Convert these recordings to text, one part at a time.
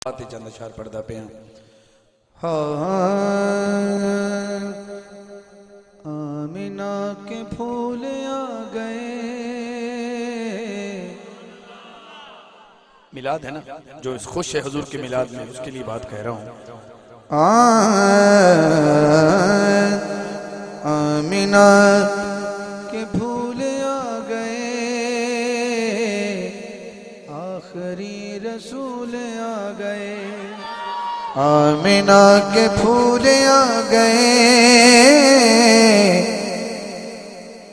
चंद अशार पढ़दा पिया। आमिना के फूल आ गए। मिलाद है ना, जो इस खुश है हुजूर के मिलाद में, उसके लिए बात कह रहा हूँ। आमिना के फूल आ गए, आखिरी रसूल आ गए। आमिना के फूल आ गए।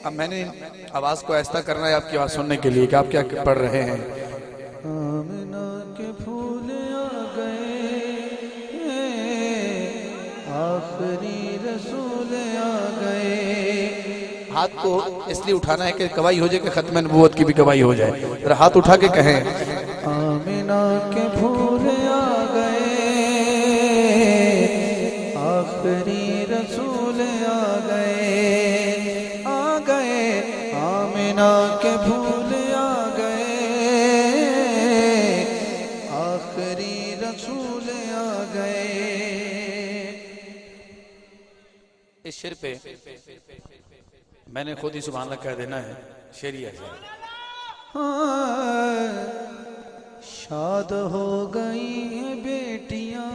अब मैंने आवाज को ऐसा करना है आपकी आवाज सुनने के लिए कि आप क्या पढ़ रहे हैं। आमिना के फूल आ गए, आखिरी रसूल आ गए। हाथ को इसलिए उठाना है कि गवाही हो जाए कि खत्म नबूवत की भी गवाही हो जाए। जरा हाथ उठा के कहें, आमिना के फूल आ गए, आखिरी रसूल आ गए। आ गए आमिना के फूल आ गए, आखिरी रसूल आ गए। इस शेर पे मैंने खुद ही सुभान अल्लाह कह देना है। शेरी है, शाद हो गई हैं बेटियां,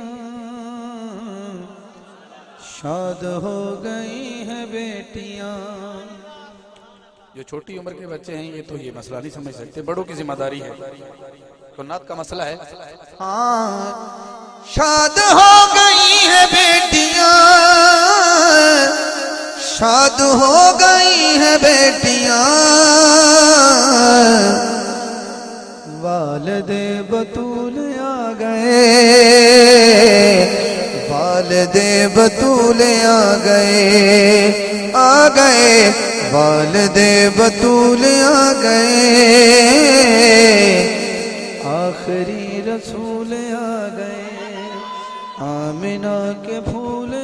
शाद हो गई हैं बेटियां। जो छोटी उम्र के बच्चे हैं ये तो ये मसला नहीं समझ सकते, बड़ों की जिम्मेदारी है। तो नात का मसला है। हाँ, शाद हो गई हैं बेटियां, शाद हो गई हैं बेटियां। वालिदे बतूल आ गए, वालिदे बतूल आ गए। आ गए वालिदे बतूल आ गए, आखिरी रसूल आ गए। आमिना के फूल आ।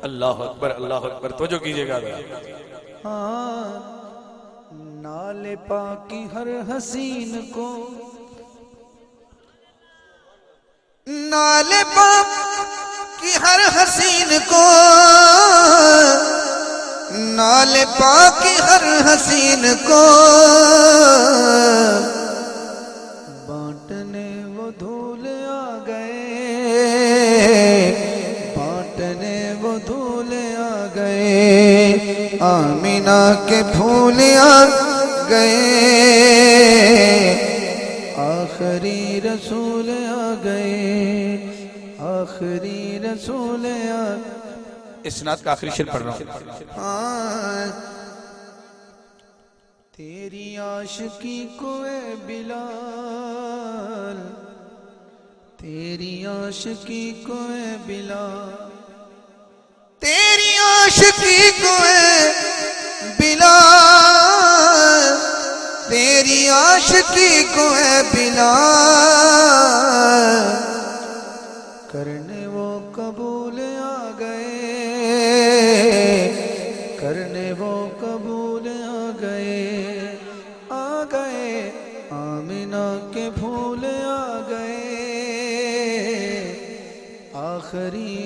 अल्लाह अकबर, अल्लाह अकबर। तो जो कीजिएगा हाँ, नाले पाकी हर हसीन को, नाले पाकी हर हसीन को, नाले पाकी हर हसीन को। बांटने वो धूल आ गए, बांटने वो धूल आ गए। आमिना के फूल आ गए, आखिरी रसूल आ गए, आखिरी रसूल आ। इस नात का आखिरी शेर पढ़ रहा हूँ। हाँ, तेरी आशिकी को ए बिलाल, तेरी आशिकी को ए बिलाल, तेरी आशिकी को ए बिलाल, तेरी आशिकी को ए बिलाल। करने वो कबूल आ गए, करने वो कबूल आ गए। आ गए आमिना के फूल आ गए, आखिरी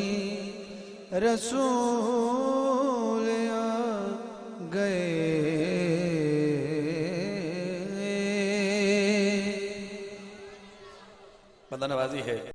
रसूल आ गए। बंदा नवाजी है।